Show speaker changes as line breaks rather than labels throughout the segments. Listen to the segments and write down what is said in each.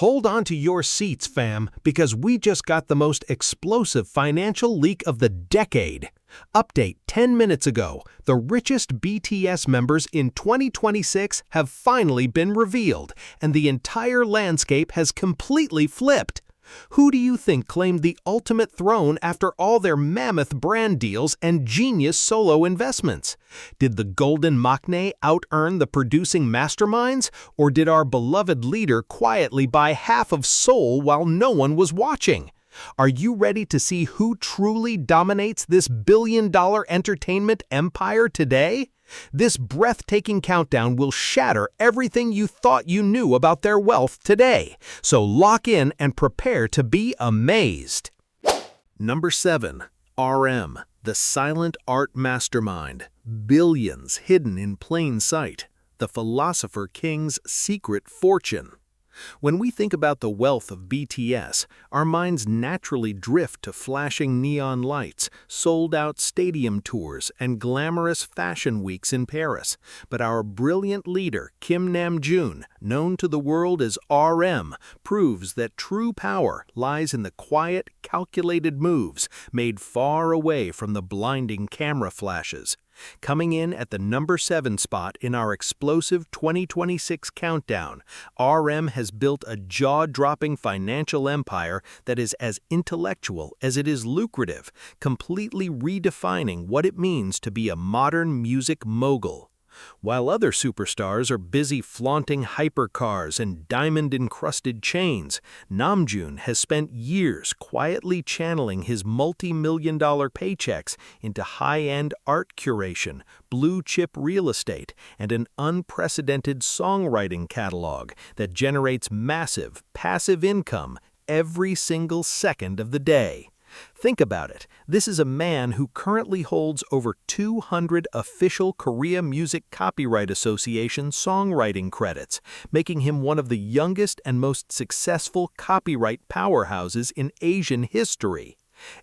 Hold on to your seats, fam, because we just got the most explosive financial leak of the decade. Update 10 minutes ago, the richest BTS members in 2026 have finally been revealed, and the entire landscape has completely flipped. Who do you think claimed the ultimate throne after all their mammoth brand deals and genius solo investments? Did the golden maknae out-earn the producing masterminds, or did our beloved leader quietly buy half of Seoul while no one was watching? Are you ready to see who truly dominates this billion-dollar entertainment empire today? This breathtaking countdown will shatter everything you thought you knew about their wealth today, so lock in and prepare to be amazed. Number 7. RM, the silent art mastermind. Billions hidden in plain sight. The Philosopher King's secret fortune. When we think about the wealth of BTS, our minds naturally drift to flashing neon lights, sold-out stadium tours, and glamorous fashion weeks in Paris. But our brilliant leader, Kim Namjoon, known to the world as RM, proves that true power lies in the quiet, calculated moves made far away from the blinding camera flashes. Coming in at the number 7 spot in our explosive 2026 countdown, RM has built a jaw-dropping financial empire that is as intellectual as it is lucrative, completely redefining what it means to be a modern music mogul. While other superstars are busy flaunting hypercars and diamond-encrusted chains, Namjoon has spent years quietly channeling his multi-million-dollar paychecks into high-end art curation, blue-chip real estate, and an unprecedented songwriting catalog that generates massive, passive income every single second of the day. Think about it. This is a man who currently holds over 200 official Korea Music Copyright Association songwriting credits, making him one of the youngest and most successful copyright powerhouses in Asian history.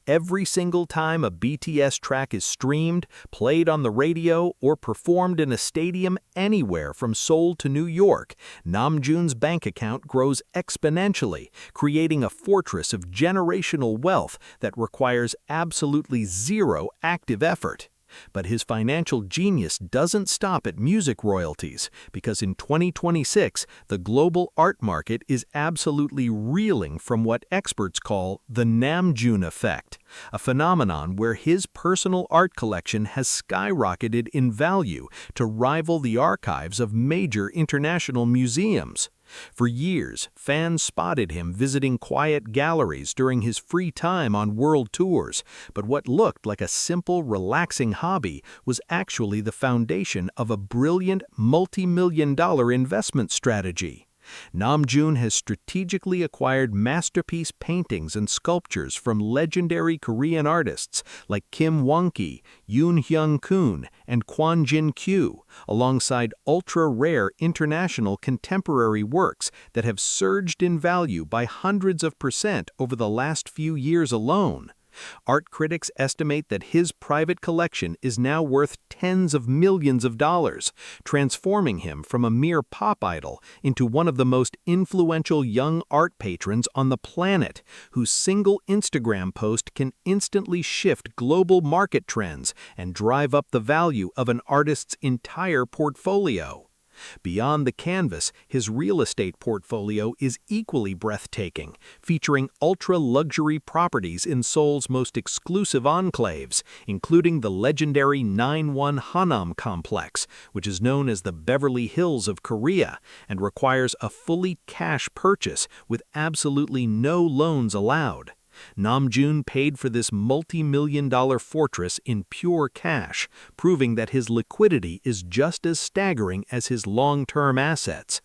Every single time a BTS track is streamed, played on the radio, or performed in a stadium anywhere from Seoul to New York, Namjoon's bank account grows exponentially, creating a fortress of generational wealth that requires absolutely zero active effort. But his financial genius doesn't stop at music royalties, because in 2026, the global art market is absolutely reeling from what experts call the Namjoon effect, a phenomenon where his personal art collection has skyrocketed in value to rival the archives of major international museums. For years, fans spotted him visiting quiet galleries during his free time on world tours, but what looked like a simple, relaxing hobby was actually the foundation of a brilliant, multi-million-dollar investment strategy. Namjoon has strategically acquired masterpiece paintings and sculptures from legendary Korean artists like Kim Won-ki, Yoon Hyung-koon, and Kwon Jin-kyu, alongside ultra-rare international contemporary works that have surged in value by hundreds of % over the last few years alone. Art critics estimate that his private collection is now worth tens of millions of dollars, transforming him from a mere pop idol into one of the most influential young art patrons on the planet, whose single Instagram post can instantly shift global market trends and drive up the value of an artist's entire portfolio. Beyond the canvas, his real estate portfolio is equally breathtaking, featuring ultra-luxury properties in Seoul's most exclusive enclaves, including the legendary 9-1 Hanam complex, which is known as the Beverly Hills of Korea, and requires a fully cash purchase with absolutely no loans allowed. Namjoon paid for this multi-million-dollar fortress in pure cash, proving that his liquidity is just as staggering as his long-term assets.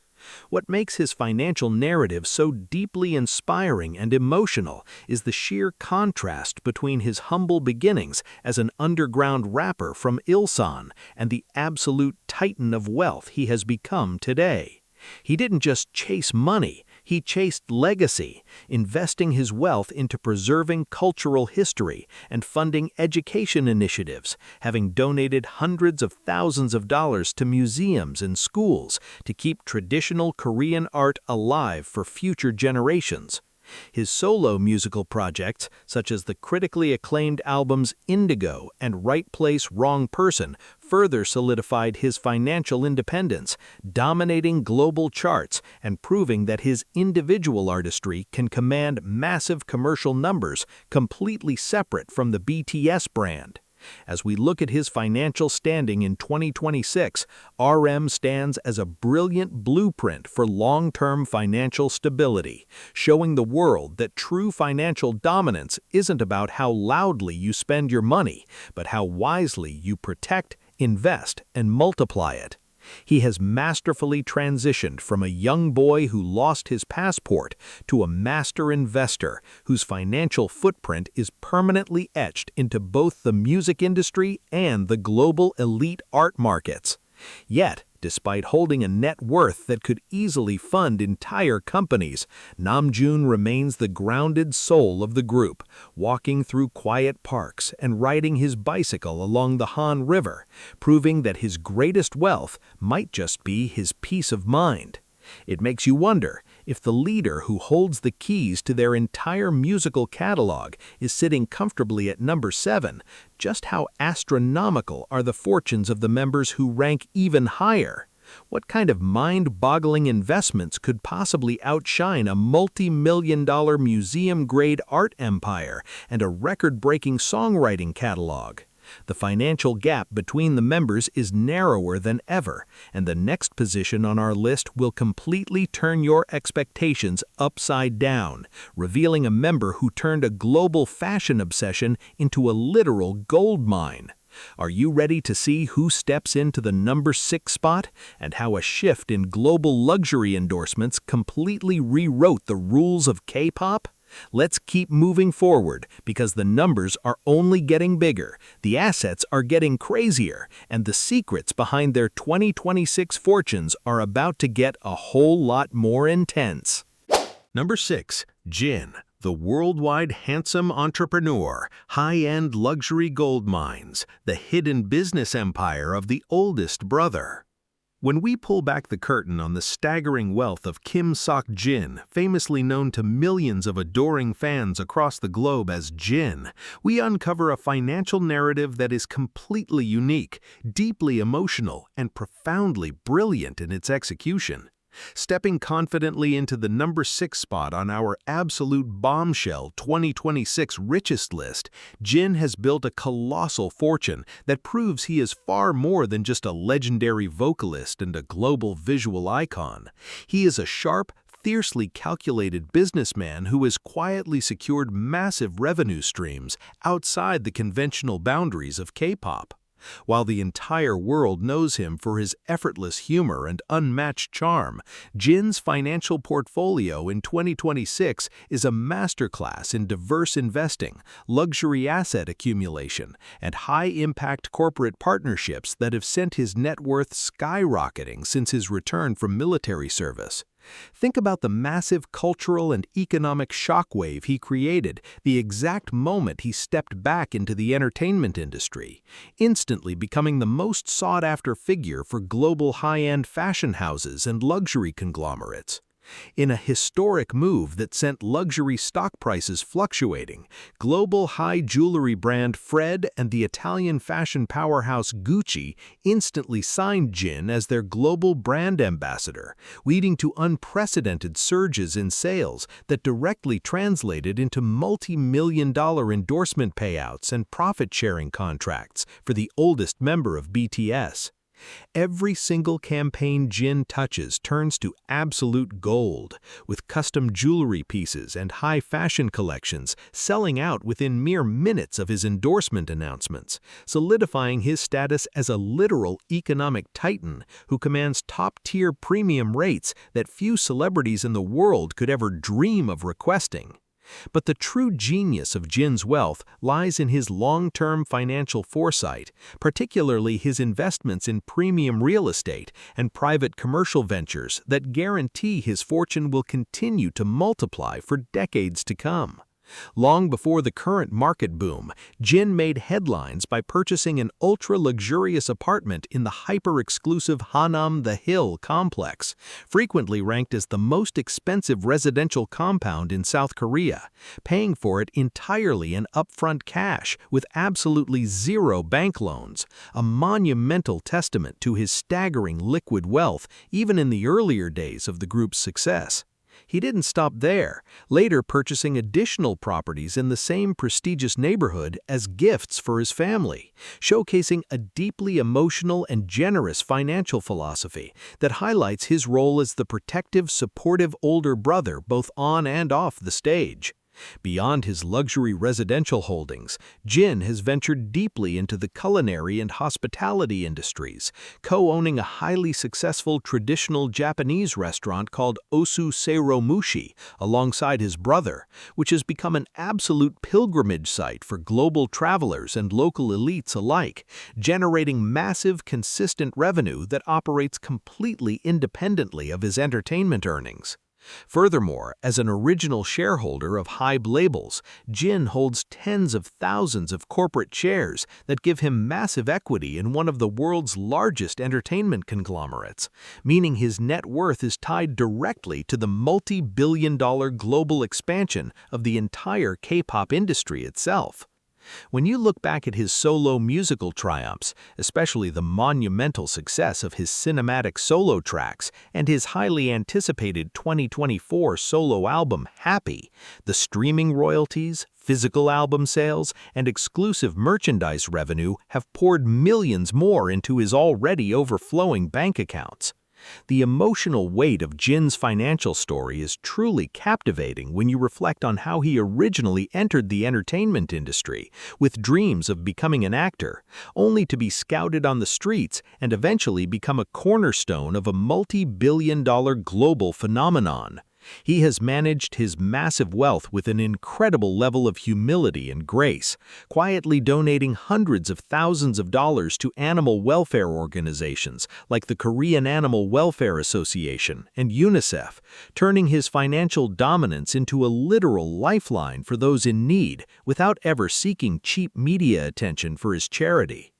What makes his financial narrative so deeply inspiring and emotional is the sheer contrast between his humble beginnings as an underground rapper from Ilsan and the absolute titan of wealth he has become today. He didn't just chase money, He chased legacy, investing his wealth into preserving cultural history and funding education initiatives, having donated hundreds of thousands of dollars to museums and schools to keep traditional Korean art alive for future generations. His solo musical projects, such as the critically acclaimed albums Indigo and Right Place, Wrong Person, further solidified his financial independence, dominating global charts and proving that his individual artistry can command massive commercial numbers completely separate from the BTS brand. As we look at his financial standing in 2026, RM stands as a brilliant blueprint for long-term financial stability, showing the world that true financial dominance isn't about how loudly you spend your money, but how wisely you protect, invest, and multiply it. He has masterfully transitioned from a young boy who lost his passport to a master investor whose financial footprint is permanently etched into both the music industry and the global elite art markets. Yet, despite holding a net worth that could easily fund entire companies, Namjoon remains the grounded soul of the group, walking through quiet parks and riding his bicycle along the Han River, proving that his greatest wealth might just be his peace of mind. It makes you wonder if the leader who holds the keys to their entire musical catalog is sitting comfortably at number 7, just how astronomical are the fortunes of the members who rank even higher? What kind of mind-boggling investments could possibly outshine a multi-million-dollar museum-grade art empire and a record-breaking songwriting catalog? The financial gap between the members is narrower than ever, and the next position on our list will completely turn your expectations upside down, revealing a member who turned a global fashion obsession into a literal gold mine. Are you ready to see who steps into the number 6 spot and how a shift in global luxury endorsements completely rewrote the rules of K-pop? Let's keep moving forward because the numbers are only getting bigger, the assets are getting crazier, and the secrets behind their 2026 fortunes are about to get a whole lot more intense. Number 6. Jin, the worldwide handsome entrepreneur, high-end luxury gold mines, the hidden business empire of the oldest brother. When we pull back the curtain on the staggering wealth of Kim Sok-jin, famously known to millions of adoring fans across the globe as Jin, we uncover a financial narrative that is completely unique, deeply emotional, and profoundly brilliant in its execution. Stepping confidently into the number 6 spot on our absolute bombshell 2026 richest list, Jin has built a colossal fortune that proves he is far more than just a legendary vocalist and a global visual icon. He is a sharp, fiercely calculated businessman who has quietly secured massive revenue streams outside the conventional boundaries of K-pop. While the entire world knows him for his effortless humor and unmatched charm, Jin's financial portfolio in 2026 is a masterclass in diverse investing, luxury asset accumulation, and high-impact corporate partnerships that have sent his net worth skyrocketing since his return from military service. Think about the massive cultural and economic shockwave he created the exact moment he stepped back into the entertainment industry, instantly becoming the most sought-after figure for global high-end fashion houses and luxury conglomerates. In a historic move that sent luxury stock prices fluctuating, global high jewelry brand Fred and the Italian fashion powerhouse Gucci instantly signed Jin as their global brand ambassador, leading to unprecedented surges in sales that directly translated into multi-million-dollar endorsement payouts and profit-sharing contracts for the oldest member of BTS. Every single campaign Jin touches turns to absolute gold, with custom jewelry pieces and high fashion collections selling out within mere minutes of his endorsement announcements, solidifying his status as a literal economic titan who commands top-tier premium rates that few celebrities in the world could ever dream of requesting. But the true genius of Jin's wealth lies in his long-term financial foresight, particularly his investments in premium real estate and private commercial ventures that guarantee his fortune will continue to multiply for decades to come. Long before the current market boom, Jin made headlines by purchasing an ultra-luxurious apartment in the hyper-exclusive Hanam The Hill complex, frequently ranked as the most expensive residential compound in South Korea, paying for it entirely in upfront cash with absolutely zero bank loans, a monumental testament to his staggering liquid wealth even in the earlier days of the group's success. He didn't stop there, later purchasing additional properties in the same prestigious neighborhood as gifts for his family, showcasing a deeply emotional and generous financial philosophy that highlights his role as the protective, supportive older brother both on and off the stage. Beyond his luxury residential holdings, Jin has ventured deeply into the culinary and hospitality industries, co-owning a highly successful traditional Japanese restaurant called Osu Seiro Mushi alongside his brother, which has become an absolute pilgrimage site for global travelers and local elites alike, generating massive, consistent revenue that operates completely independently of his entertainment earnings. Furthermore, as an original shareholder of Hybe Labels, Jin holds tens of thousands of corporate shares that give him massive equity in one of the world's largest entertainment conglomerates, meaning his net worth is tied directly to the multi-billion-dollar global expansion of the entire K-pop industry itself. When you look back at his solo musical triumphs, especially the monumental success of his cinematic solo tracks and his highly anticipated 2024 solo album Happy, the streaming royalties, physical album sales, and exclusive merchandise revenue have poured millions more into his already overflowing bank accounts. The emotional weight of Jin's financial story is truly captivating when you reflect on how he originally entered the entertainment industry with dreams of becoming an actor, only to be scouted on the streets and eventually become a cornerstone of a multi-billion-dollar global phenomenon. He has managed his massive wealth with an incredible level of humility and grace, quietly donating hundreds of thousands of dollars to animal welfare organizations like the Korean Animal Welfare Association and UNICEF, turning his financial dominance into a literal lifeline for those in need without ever seeking cheap media attention for his charity.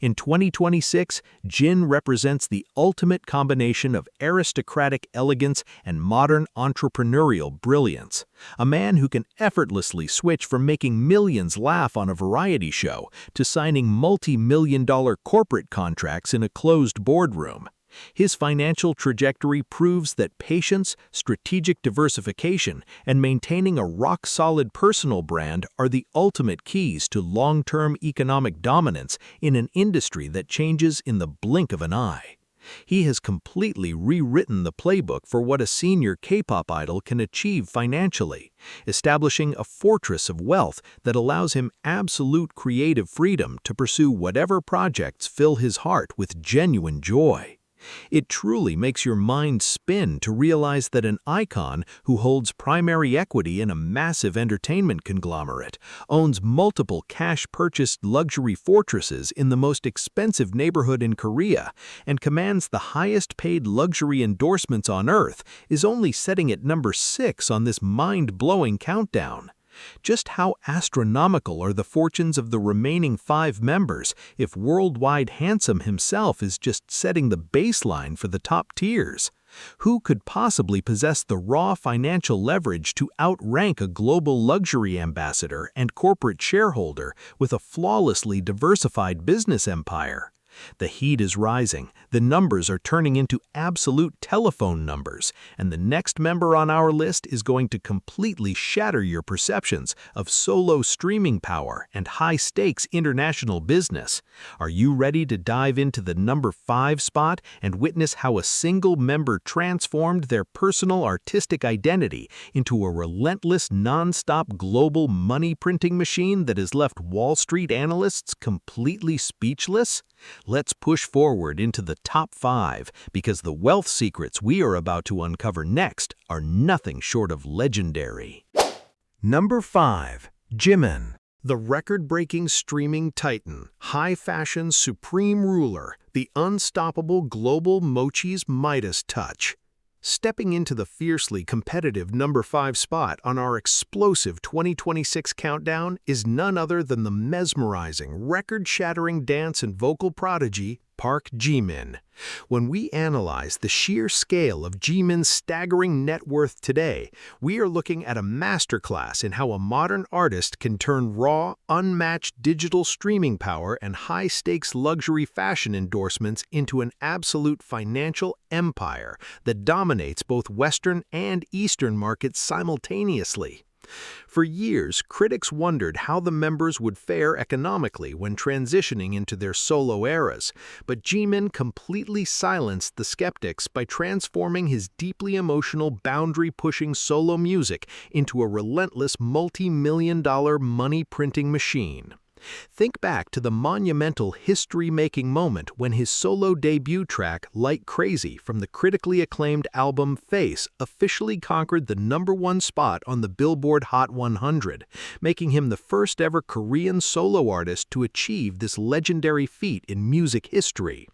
In 2026, Jin represents the ultimate combination of aristocratic elegance and modern entrepreneurial brilliance, a man who can effortlessly switch from making millions laugh on a variety show to signing multi-million-dollar corporate contracts in a closed boardroom. His financial trajectory proves that patience, strategic diversification, and maintaining a rock-solid personal brand are the ultimate keys to long-term economic dominance in an industry that changes in the blink of an eye. He has completely rewritten the playbook for what a senior K-pop idol can achieve financially, establishing a fortress of wealth that allows him absolute creative freedom to pursue whatever projects fill his heart with genuine joy. It truly makes your mind spin to realize that an icon who holds primary equity in a massive entertainment conglomerate, owns multiple cash-purchased luxury fortresses in the most expensive neighborhood in Korea, and commands the highest-paid luxury endorsements on Earth, is only setting at number 6 on this mind-blowing countdown. Just how astronomical are the fortunes of the remaining 5 members if Worldwide Handsome himself is just setting the baseline for the top tiers? Who could possibly possess the raw financial leverage to outrank a global luxury ambassador and corporate shareholder with a flawlessly diversified business empire? The heat is rising, the numbers are turning into absolute telephone numbers, and the next member on our list is going to completely shatter your perceptions of solo streaming power and high-stakes international business. Are you ready to dive into the number 5 spot and witness how a single member transformed their personal artistic identity into a relentless, non-stop global money-printing machine that has left Wall Street analysts completely speechless? Let's push forward into the top 5 because the wealth secrets we are about to uncover next are nothing short of legendary. Number 5. Jimin. The record-breaking streaming titan, high-fashion supreme ruler, the unstoppable global mochi's Midas touch. Stepping into the fiercely competitive number 5 spot on our explosive 2026 countdown is none other than the mesmerizing, record-shattering dance and vocal prodigy, Park Jimin. When we analyze the sheer scale of Jimin's staggering net worth today, we are looking at a masterclass in how a modern artist can turn raw, unmatched digital streaming power and high-stakes luxury fashion endorsements into an absolute financial empire that dominates both Western and Eastern markets simultaneously. For years, critics wondered how the members would fare economically when transitioning into their solo eras, but Jimin completely silenced the skeptics by transforming his deeply emotional, boundary-pushing solo music into a relentless multi-million-dollar money-printing machine. Think back to the monumental history-making moment when his solo debut track, Like Crazy, from the critically acclaimed album Face, officially conquered the number 1 spot on the Billboard Hot 100, making him the first-ever Korean solo artist to achieve this legendary feat in music history.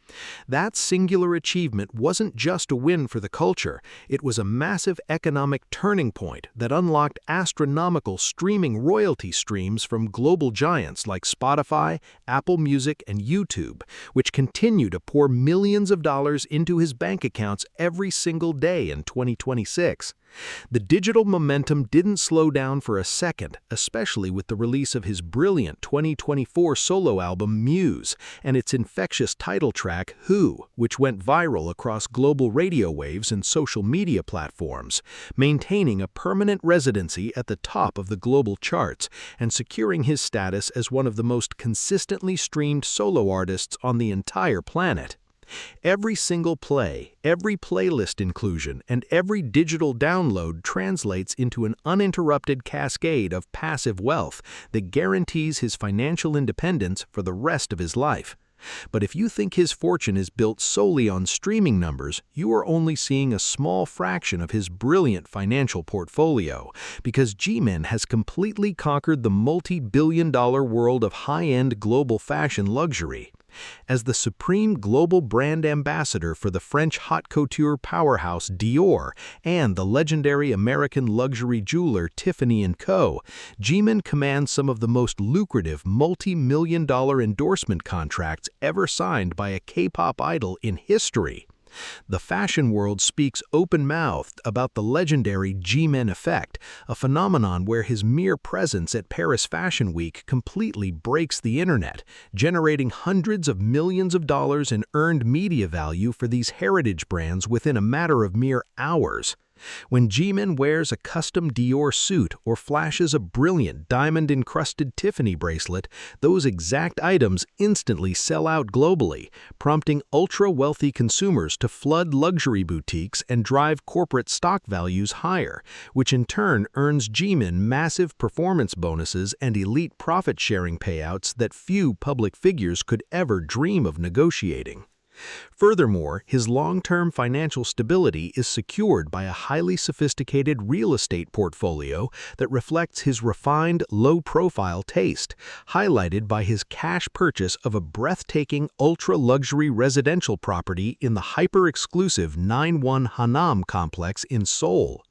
That singular achievement wasn't just a win for the culture, it was a massive economic turning point that unlocked astronomical streaming royalty streams from global giants like Spotify, Apple Music, and YouTube, which continue to pour millions of dollars into his bank accounts every single day in 2026. The digital momentum didn't slow down for a second, especially with the release of his brilliant 2024 solo album Muse and its infectious title track Who, which went viral across global radio waves and social media platforms, maintaining a permanent residency at the top of the global charts and securing his status as one of the most consistently streamed solo artists on the entire planet. Every single play, every playlist inclusion, and every digital download translates into an uninterrupted cascade of passive wealth that guarantees his financial independence for the rest of his life. But if you think his fortune is built solely on streaming numbers, you are only seeing a small fraction of his brilliant financial portfolio, because Jimin has completely conquered the multi-billion-dollar world of high-end global fashion luxury. As the supreme global brand ambassador for the French haute couture powerhouse Dior and the legendary American luxury jeweler Tiffany & Co., Jimin commands some of the most lucrative multi-million-dollar endorsement contracts ever signed by a K-pop idol in history. The fashion world speaks open-mouthed about the legendary Jimin effect, a phenomenon where his mere presence at Paris Fashion Week completely breaks the internet, generating hundreds of millions of dollars in earned media value for these heritage brands within a matter of mere hours. When Jimin wears a custom Dior suit or flashes a brilliant diamond-encrusted Tiffany bracelet, those exact items instantly sell out globally, prompting ultra-wealthy consumers to flood luxury boutiques and drive corporate stock values higher, which in turn earns Jimin massive performance bonuses and elite profit-sharing payouts that few public figures could ever dream of negotiating. Furthermore, his long-term financial stability is secured by a highly sophisticated real estate portfolio that reflects his refined, low-profile taste, highlighted by his cash purchase of a breathtaking ultra-luxury residential property in the hyper-exclusive 91 Hanam complex in Seoul.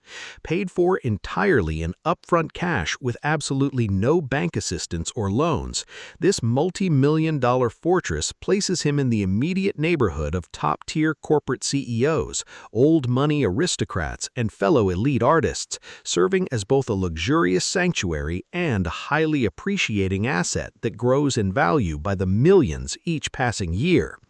Paid for entirely in upfront cash with absolutely no bank assistance or loans, this multi-million-dollar fortress places him in the immediate neighborhood of top-tier corporate CEOs, old money aristocrats, and fellow elite artists, serving as both a luxurious sanctuary and a highly appreciating asset that grows in value by the millions each passing year.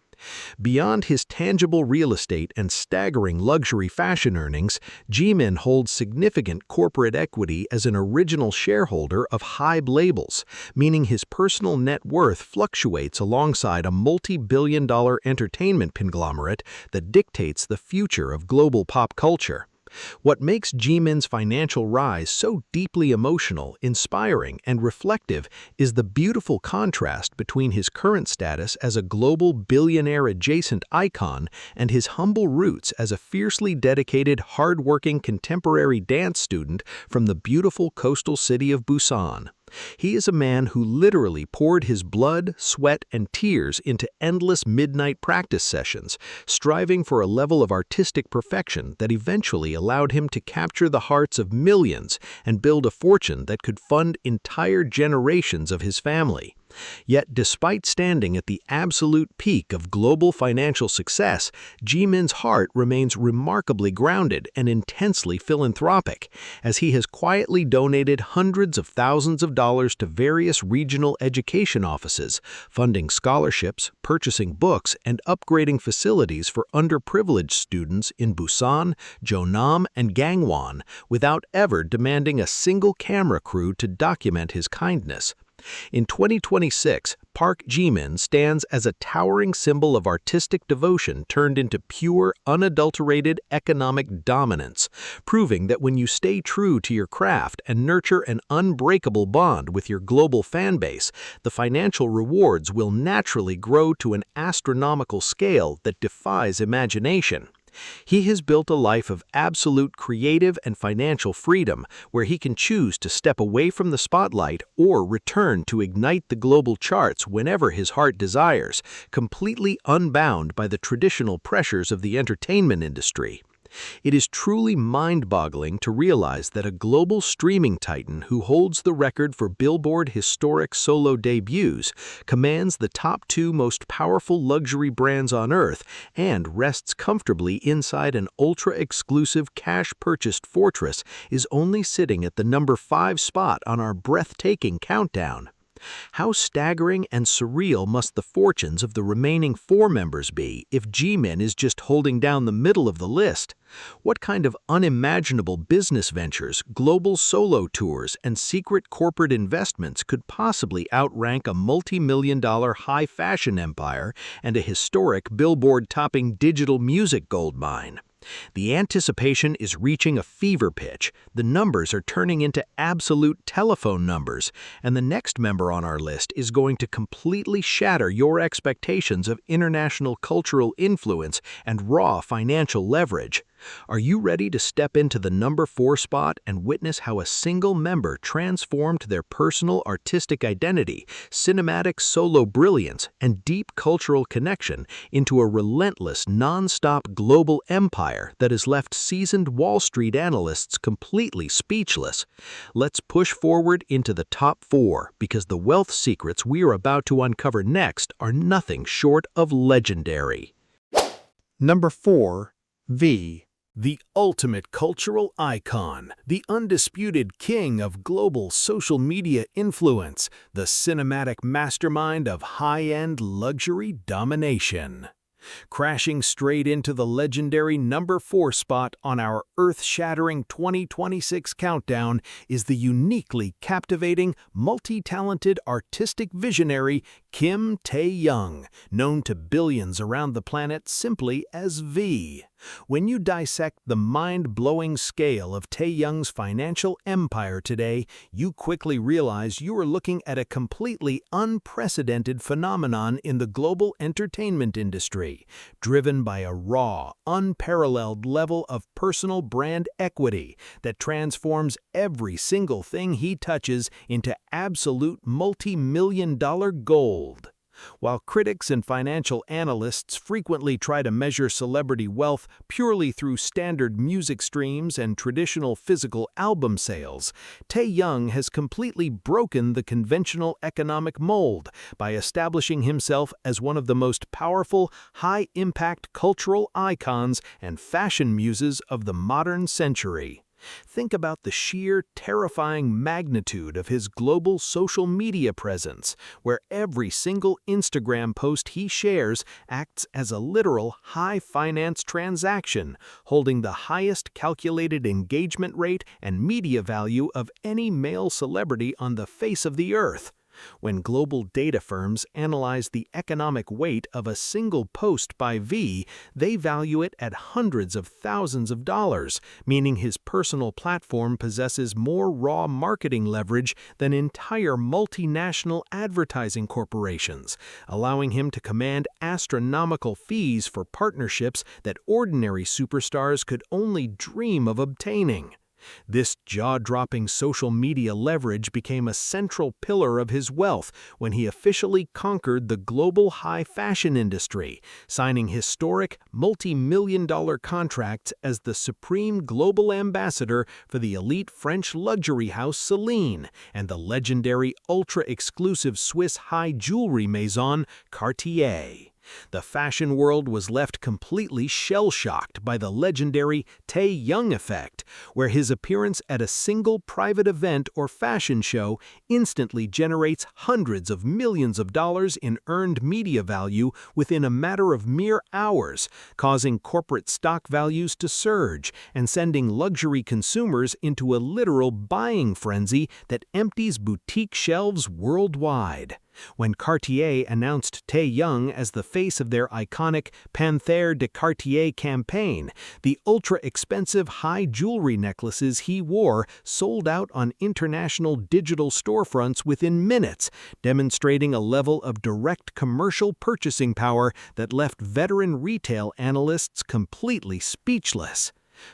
Beyond his tangible real estate and staggering luxury fashion earnings, Jimin holds significant corporate equity as an original shareholder of Hybe labels, meaning his personal net worth fluctuates alongside a multi-billion-dollar entertainment conglomerate that dictates the future of global pop culture.
What makes Jimin's financial rise so deeply emotional, inspiring, and reflective is the beautiful contrast between his current status as a global billionaire-adjacent icon and his humble roots as a fiercely dedicated, hard-working contemporary dance student from the beautiful coastal city of Busan. He is a man who literally poured his blood, sweat, and tears into endless midnight practice sessions, striving for a level of artistic perfection that eventually allowed him to capture the hearts of millions and build a fortune that could fund entire generations of his family. Yet, despite standing at the absolute peak of global financial success, Jimin's heart remains remarkably grounded and intensely philanthropic, as he has quietly donated hundreds of thousands of dollars to various regional education offices, funding scholarships, purchasing books, and upgrading facilities for underprivileged students in Busan, Jeonnam, and Gangwon, without ever demanding a single camera crew to document his kindness. In 2026, Park Jimin stands as a towering symbol of artistic devotion turned into pure, unadulterated economic dominance, proving that when you stay true to your craft and nurture an unbreakable bond with your global fanbase, the financial rewards will naturally grow to an astronomical scale that defies imagination. He has built a life of absolute creative and financial freedom, where he can choose to step away from the spotlight or return to ignite the global charts whenever his heart desires, completely unbound by the traditional pressures of the entertainment industry. It is truly mind-boggling to realize that a global streaming titan who holds the record for Billboard historic solo debuts, commands the top 2 most powerful luxury brands on Earth, and rests comfortably inside an ultra-exclusive cash-purchased fortress is only sitting at the number 5 spot on our breathtaking countdown. How staggering and surreal must the fortunes of the remaining 4 members be if Jimin is just holding down the middle of the list? What kind of unimaginable business ventures, global solo tours, and secret corporate investments could possibly outrank a multi-million-dollar high-fashion empire and a historic Billboard-topping digital music goldmine? The anticipation is reaching a fever pitch, the numbers are turning into absolute telephone numbers, and the next member on our list is going to completely shatter your expectations of international cultural influence and raw financial leverage. Are you ready to step into the number 4 spot and witness how a single member transformed their personal artistic identity, cinematic solo brilliance, and deep cultural connection into a relentless, non-stop global empire that has left seasoned Wall Street analysts completely speechless? Let's push forward into the top 4, because the wealth secrets we are about to uncover next are nothing short of legendary.
Number 4. V. The ultimate cultural icon, the undisputed king of global social media influence, the cinematic mastermind of high-end luxury domination. Crashing straight into the legendary number 4 spot on our earth-shattering 2026 countdown is the uniquely captivating, multi-talented artistic visionary Kim Tae-young, known to billions around the planet simply as V. When you dissect the mind-blowing scale of Tae-young's financial empire today, you quickly realize you are looking at a completely unprecedented phenomenon in the global entertainment industry, driven by a raw, unparalleled level of personal brand equity that transforms every single thing he touches into absolute multi-million-dollar gold. While critics and financial analysts frequently try to measure celebrity wealth purely through standard music streams and traditional physical album sales, Tae-young has completely broken the conventional economic mold by establishing himself as one of the most powerful, high-impact cultural icons and fashion muses of the modern century. Think about the sheer, terrifying magnitude of his global social media presence, where every single Instagram post he shares acts as a literal high-finance transaction, holding the highest calculated engagement rate and media value of any male celebrity on the face of the earth.
When global data firms analyze the economic weight of a single post by V, they value it at hundreds of thousands of dollars, meaning his personal platform possesses more raw marketing leverage than entire multinational advertising corporations, allowing him to command astronomical fees for partnerships that ordinary superstars could only dream of obtaining. This jaw-dropping social media leverage became a central pillar of his wealth when he officially conquered the global high fashion industry, signing historic multi-million-dollar contracts as the supreme global ambassador for the elite French luxury house Celine and the legendary ultra-exclusive Swiss high jewelry maison Cartier. The fashion world was left completely shell-shocked by the legendary Tae-young effect, where his appearance at a single private event or fashion show instantly generates hundreds of millions of dollars in earned media value within a matter of mere hours, causing corporate stock values to surge and sending luxury consumers into a literal buying frenzy that empties boutique shelves worldwide. When Cartier announced Tae-young as the face of their iconic Panthère de Cartier campaign, the ultra-expensive high jewelry necklaces he wore sold out on international digital storefronts within minutes, demonstrating a level of direct commercial purchasing power that left veteran retail analysts completely speechless.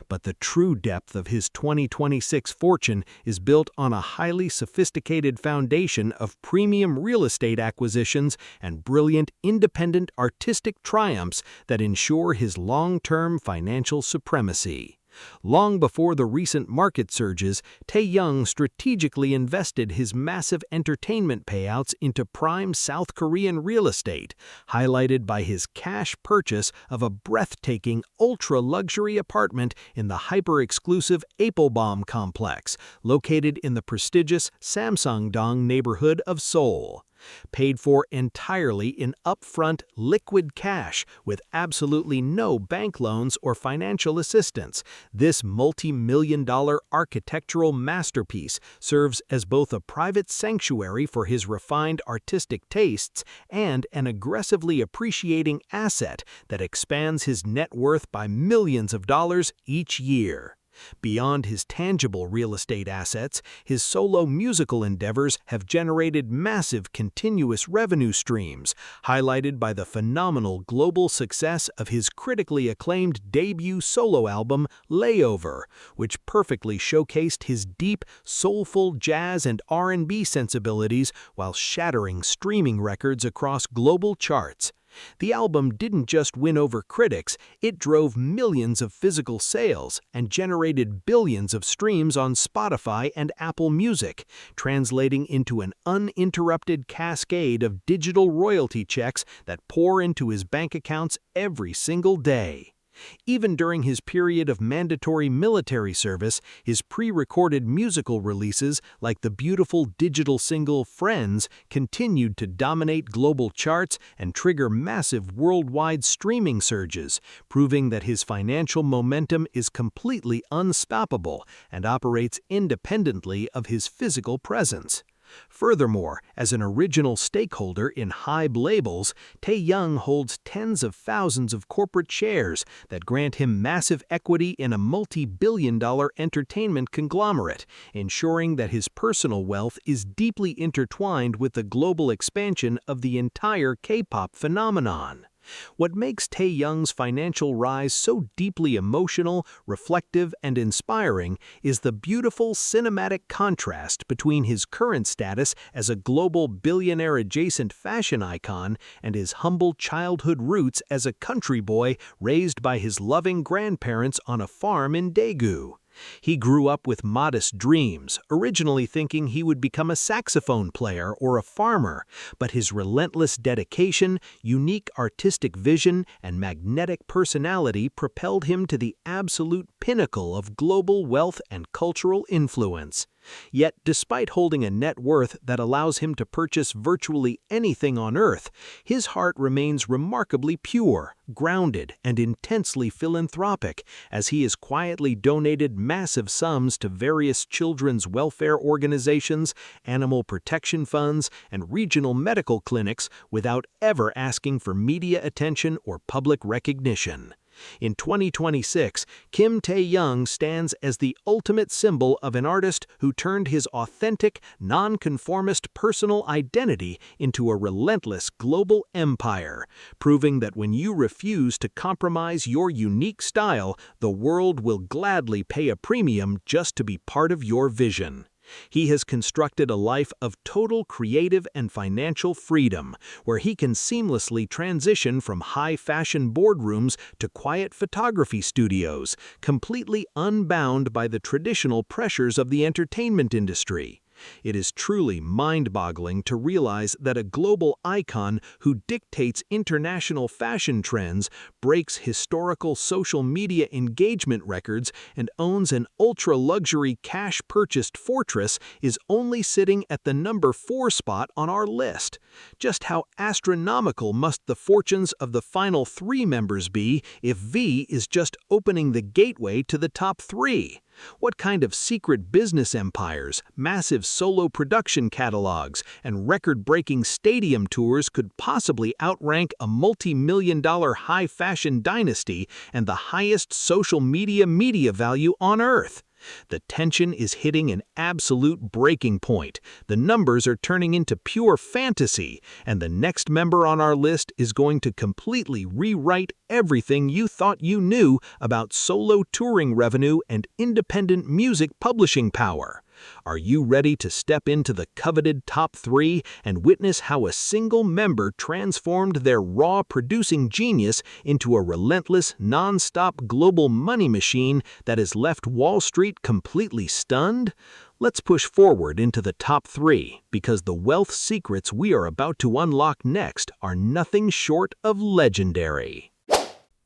But the true depth of his 2026 fortune is built on a highly sophisticated foundation of premium real estate acquisitions and brilliant independent artistic triumphs that ensure his long-term financial supremacy. Long before the recent market surges, Tae-young strategically invested his massive entertainment payouts into prime South Korean real estate, highlighted by his cash purchase of a breathtaking ultra-luxury apartment in the hyper-exclusive Applebaum complex, located in the prestigious Samsungdong neighborhood of Seoul. Paid for entirely in upfront liquid cash with absolutely no bank loans or financial assistance, this multi-million-dollar architectural masterpiece serves as both a private sanctuary for his refined artistic tastes and an aggressively appreciating asset that expands his net worth by millions of dollars each year. Beyond his tangible real estate assets, his solo musical endeavors have generated massive continuous revenue streams, highlighted by the phenomenal global success of his critically acclaimed debut solo album, Layover, which perfectly showcased his deep, soulful jazz and R&B sensibilities while shattering streaming records across global charts. The album didn't just win over critics, it drove millions of physical sales and generated billions of streams on Spotify and Apple Music, translating into an uninterrupted cascade of digital royalty checks that pour into his bank accounts every single day. Even during his period of mandatory military service, his pre-recorded musical releases, like the beautiful digital single Friends, continued to dominate global charts and trigger massive worldwide streaming surges, proving that his financial momentum is completely unstoppable and operates independently of his physical presence. Furthermore, as an original stakeholder in Hybe labels, Tae-young holds tens of thousands of corporate shares that grant him massive equity in a multi-billion-dollar entertainment conglomerate, ensuring that his personal wealth is deeply intertwined with the global expansion of the entire K-pop phenomenon. What makes Tae-young's financial rise so deeply emotional, reflective, and inspiring is the beautiful cinematic contrast between his current status as a global billionaire-adjacent fashion icon and his humble childhood roots as a country boy raised by his loving grandparents on a farm in Daegu. He grew up with modest dreams, originally thinking he would become a saxophone player or a farmer, but his relentless dedication, unique artistic vision, and magnetic personality propelled him to the absolute pinnacle of global wealth and cultural influence. Yet, despite holding a net worth that allows him to purchase virtually anything on Earth, his heart remains remarkably pure, grounded, and intensely philanthropic, as he has quietly donated massive sums to various children's welfare organizations, animal protection funds, and regional medical clinics without ever asking for media attention or public recognition. In 2026, Kim Tae-young stands as the ultimate symbol of an artist who turned his authentic, non-conformist personal identity into a relentless global empire, proving that when you refuse to compromise your unique style, the world will gladly pay a premium just to be part of your vision. He has constructed a life of total creative and financial freedom, where he can seamlessly transition from high-fashion boardrooms to quiet photography studios, completely unbound by the traditional pressures of the entertainment industry. It is truly mind-boggling to realize that a global icon who dictates international fashion trends, breaks historical social media engagement records, and owns an ultra-luxury cash-purchased fortress is only sitting at the number 4 spot on our list. Just how astronomical must the fortunes of the final 3 members be if V is just opening the gateway to the top 3? What kind of secret business empires, massive solo production catalogs, and record-breaking stadium tours could possibly outrank a multi-million-dollar high-fashion dynasty and the highest social media value on Earth? The tension is hitting an absolute breaking point. The numbers are turning into pure fantasy, and the next member on our list is going to completely rewrite everything you thought you knew about solo touring revenue and independent music publishing power. Are you ready to step into the coveted top 3 and witness how a single member transformed their raw producing genius into a relentless, non-stop global money machine that has left Wall Street completely stunned? Let's push forward into the top 3, because the wealth secrets we are about to unlock next are nothing short of legendary.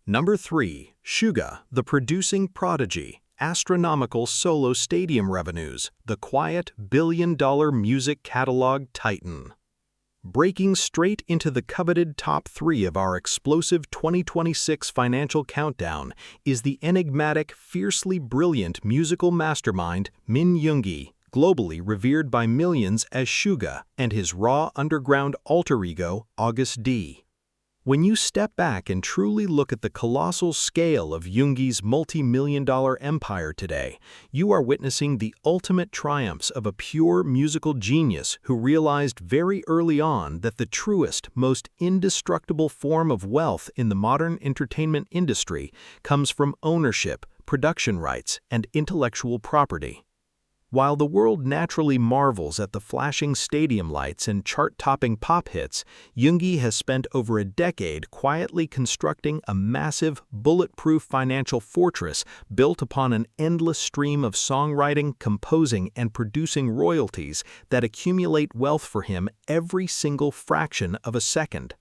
Number 3. Suga, the producing prodigy. Astronomical solo stadium revenues, the quiet billion-dollar music catalog titan. Breaking straight into the coveted top 3 of our explosive 2026 financial countdown is the enigmatic, fiercely brilliant musical mastermind Min Yoongi, globally revered by millions as Suga, and his raw underground alter ego, August D. When you step back and truly look at the colossal scale of Yoongi's multi-million-dollar empire today, you are witnessing the ultimate triumphs of a pure musical genius who realized very early on that the truest, most indestructible form of wealth in the modern entertainment industry comes from ownership, production rights, and intellectual property. While the world naturally marvels at the flashing stadium lights and chart-topping pop hits, Yoongi has spent over a decade quietly constructing a massive, bulletproof financial fortress built upon an endless stream of songwriting, composing, and producing royalties that accumulate wealth for him every single fraction of a second.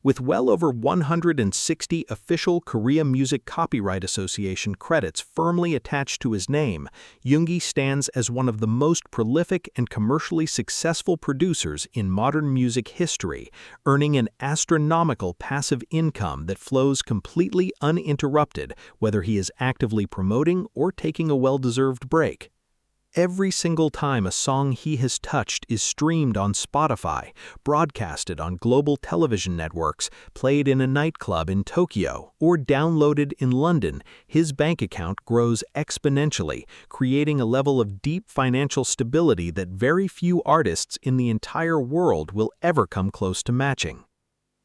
With well over 160 official Korea Music Copyright Association credits firmly attached to his name, Yoongi stands as one of the most prolific and commercially successful producers in modern music history, earning an astronomical passive income that flows completely uninterrupted, whether he is actively promoting or taking a well-deserved break. Every single time a song he has touched is streamed on Spotify, broadcasted on global television networks, played in a nightclub in Tokyo, or downloaded in London, his bank account grows exponentially, creating a level of deep financial stability that very few artists in the entire world will ever come close to matching.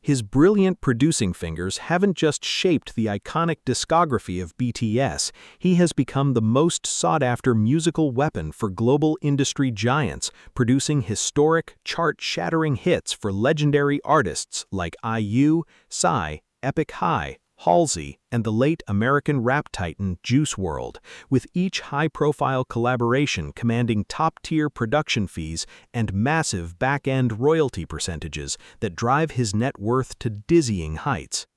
His brilliant producing fingers haven't just shaped the iconic discography of BTS, he has become the most sought-after musical weapon for global industry giants, producing historic, chart-shattering hits for legendary artists like IU, Psy, Epic High, Halsey, and the late American rap titan Juice WRLD, with each high-profile collaboration commanding top-tier production fees and massive back-end royalty percentages that drive his net worth to dizzying heights.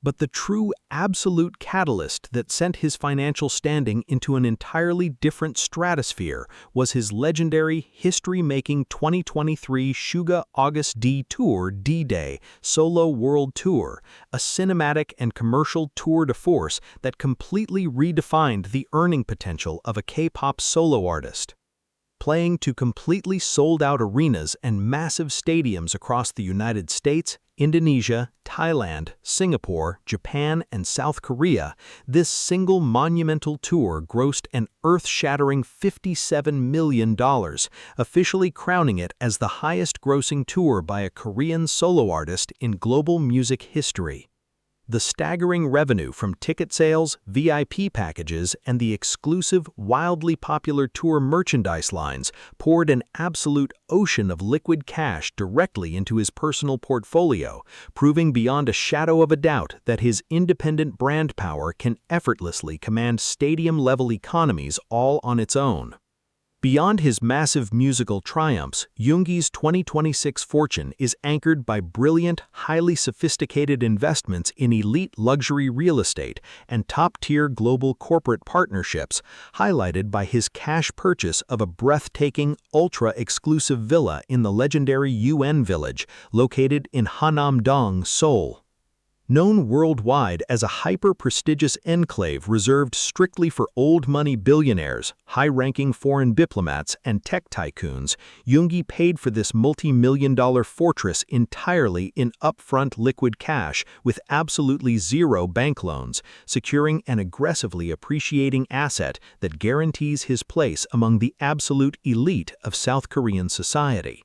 But the true absolute catalyst that sent his financial standing into an entirely different stratosphere was his legendary, history-making 2023 Suga August D Tour D-Day Solo World Tour, a cinematic and commercial tour de force that completely redefined the earning potential of a K-pop solo artist. Playing to completely sold-out arenas and massive stadiums across the United States, Indonesia, Thailand, Singapore, Japan, and South Korea, this single monumental tour grossed an earth-shattering $57 million, officially crowning it as the highest-grossing tour by a Korean solo artist in global music history. The staggering revenue from ticket sales, VIP packages, and the exclusive, wildly popular tour merchandise lines poured an absolute ocean of liquid cash directly into his personal portfolio, proving beyond a shadow of a doubt that his independent brand power can effortlessly command stadium-level economies all on its own. Beyond his massive musical triumphs, Yoongi's 2026 fortune is anchored by brilliant, highly sophisticated investments in elite luxury real estate and top-tier global corporate partnerships, highlighted by his cash purchase of a breathtaking, ultra-exclusive villa in the legendary UN Village, located in Hanam-dong, Seoul. Known worldwide as a hyper-prestigious enclave reserved strictly for old-money billionaires, high-ranking foreign diplomats, and tech tycoons, Yoongi paid for this multi-million-dollar fortress entirely in upfront liquid cash with absolutely zero bank loans, securing an aggressively appreciating asset that guarantees his place among the absolute elite of South Korean society.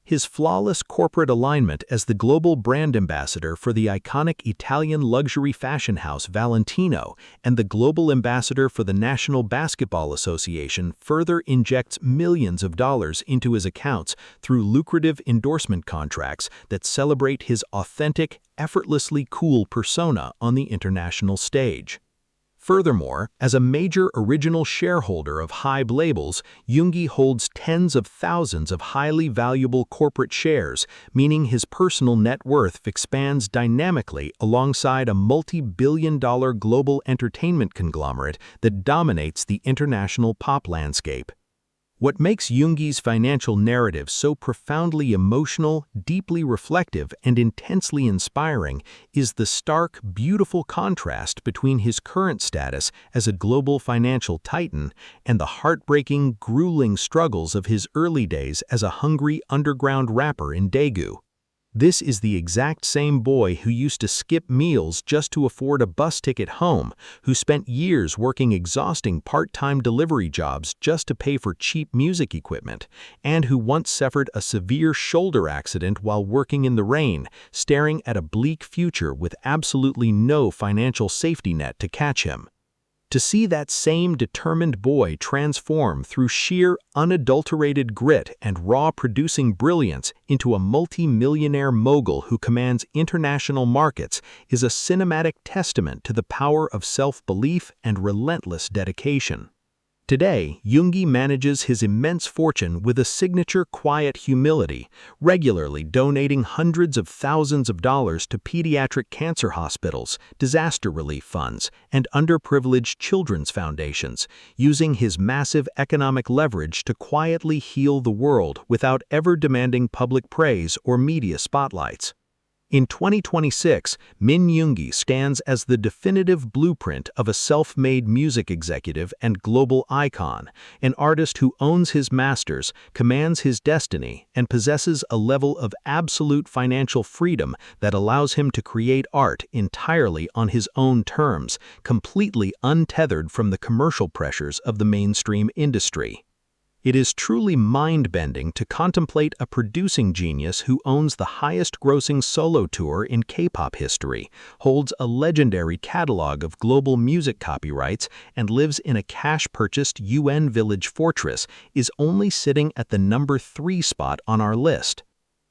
His flawless corporate alignment as the global brand ambassador for the iconic Italian luxury fashion house Valentino and the global ambassador for the National Basketball Association further injects millions of dollars into his accounts through lucrative endorsement contracts that celebrate his authentic, effortlessly cool persona on the international stage. Furthermore, as a major original shareholder of HYBE labels, Yoongi holds tens of thousands of highly valuable corporate shares, meaning his personal net worth expands dynamically alongside a multi-billion-dollar global entertainment conglomerate that dominates the international pop landscape. What makes Yoongi's financial narrative so profoundly emotional, deeply reflective, and intensely inspiring is the stark, beautiful contrast between his current status as a global financial titan and the heartbreaking, grueling struggles of his early days as a hungry underground rapper in Daegu. This is the exact same boy who used to skip meals just to afford a bus ticket home, who spent years working exhausting part-time delivery jobs just to pay for cheap music equipment, and who once suffered a severe shoulder accident while working in the rain, staring at a bleak future with absolutely no financial safety net to catch him. To see that same determined boy transform through sheer, unadulterated grit and raw producing brilliance into a multi-millionaire mogul who commands international markets is a cinematic testament to the power of self-belief and relentless dedication. Today, Yoongi manages his immense fortune with a signature quiet humility, regularly donating hundreds of thousands of dollars to pediatric cancer hospitals, disaster relief funds, and underprivileged children's foundations, using his massive economic leverage to quietly heal the world without ever demanding public praise or media spotlights. In 2026, Min Yoongi stands as the definitive blueprint of a self-made music executive and global icon, an artist who owns his masters, commands his destiny, and possesses a level of absolute financial freedom that allows him to create art entirely on his own terms, completely untethered from the commercial pressures of the mainstream industry. It is truly mind-bending to contemplate a producing genius who owns the highest-grossing solo tour in K-pop history, holds a legendary catalog of global music copyrights, and lives in a cash-purchased UN Village fortress, is only sitting at the number 3 spot on our list.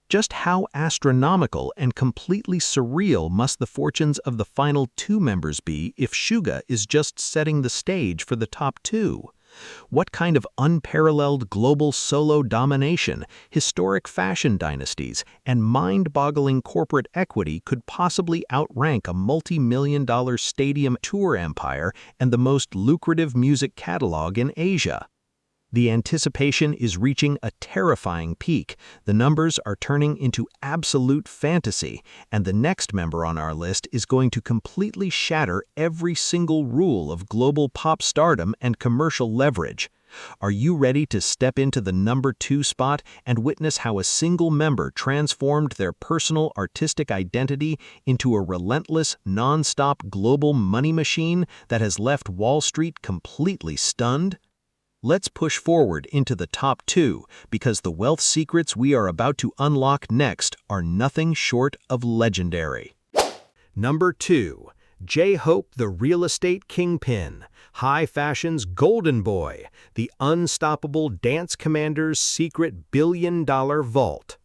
Just how astronomical and completely surreal must the fortunes of the final 2 members be if Suga is just setting the stage for the top 2? What kind of unparalleled global solo domination, historic fashion dynasties, and mind-boggling corporate equity could possibly outrank a multi-million-dollar stadium tour empire and the most lucrative music catalog in Asia? The anticipation is reaching a terrifying peak, the numbers are turning into absolute fantasy, and the next member on our list is going to completely shatter every single rule of global pop stardom and commercial leverage. Are you ready to step into the number 2 spot and witness how a single member transformed their personal artistic identity into a relentless, non-stop global money machine that has left Wall Street completely stunned? Let's push forward into the top 2, because the wealth secrets we are about to unlock next are nothing short of legendary.
Number 2. J-Hope, the real estate kingpin, high fashion's golden boy, the unstoppable dance commander's secret billion-dollar vault.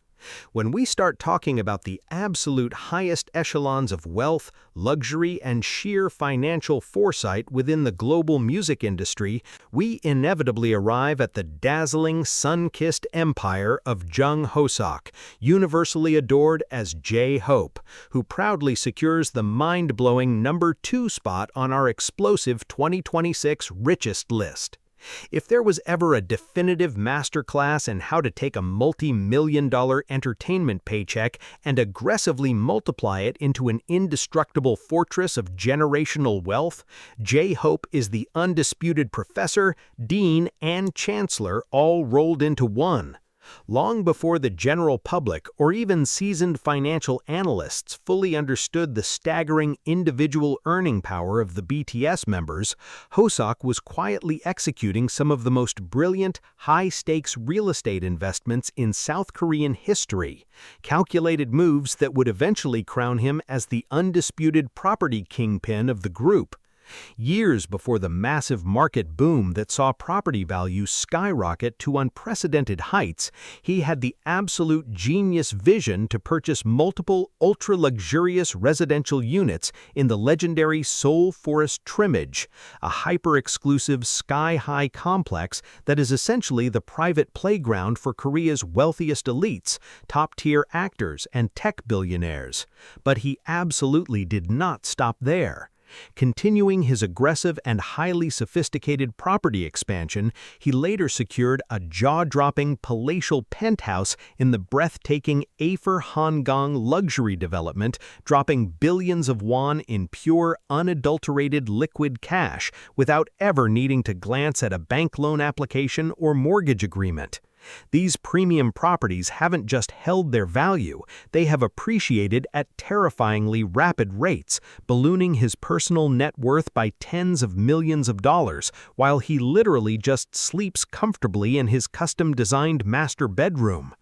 When we start talking about the absolute highest echelons of wealth, luxury, and sheer financial foresight within the global music industry, we inevitably arrive at the dazzling, sun-kissed empire of Jungkook, universally adored as J-Hope, who proudly secures the mind-blowing number 2 spot on our explosive 2026 Richest list. If there was ever a definitive masterclass in how to take a multi-million-dollar entertainment paycheck and aggressively multiply it into an indestructible fortress of generational wealth, J-Hope is the undisputed professor, dean, and chancellor all rolled into one. Long before the general public or even seasoned financial analysts fully understood the staggering individual earning power of the BTS members, Hoseok was quietly executing some of the most brilliant, high-stakes real estate investments in South Korean history, calculated moves that would eventually crown him as the undisputed property kingpin of the group. Years before the massive market boom that saw property values skyrocket to unprecedented heights, he had the absolute genius vision to purchase multiple ultra-luxurious residential units in the legendary Seoul Forest Trimmage, a hyper-exclusive sky-high complex that is essentially the private playground for Korea's wealthiest elites, top-tier actors, and tech billionaires. But he absolutely did not stop there. Continuing his aggressive and highly sophisticated property expansion, he later secured a jaw-dropping palatial penthouse in the breathtaking Afer Honggang luxury development, dropping billions of won in pure, unadulterated liquid cash without ever needing to glance at a bank loan application or mortgage agreement. These premium properties haven't just held their value, they have appreciated at terrifyingly rapid rates, ballooning his personal net worth by tens of millions of dollars, while he literally just sleeps comfortably in his custom-designed master bedroom.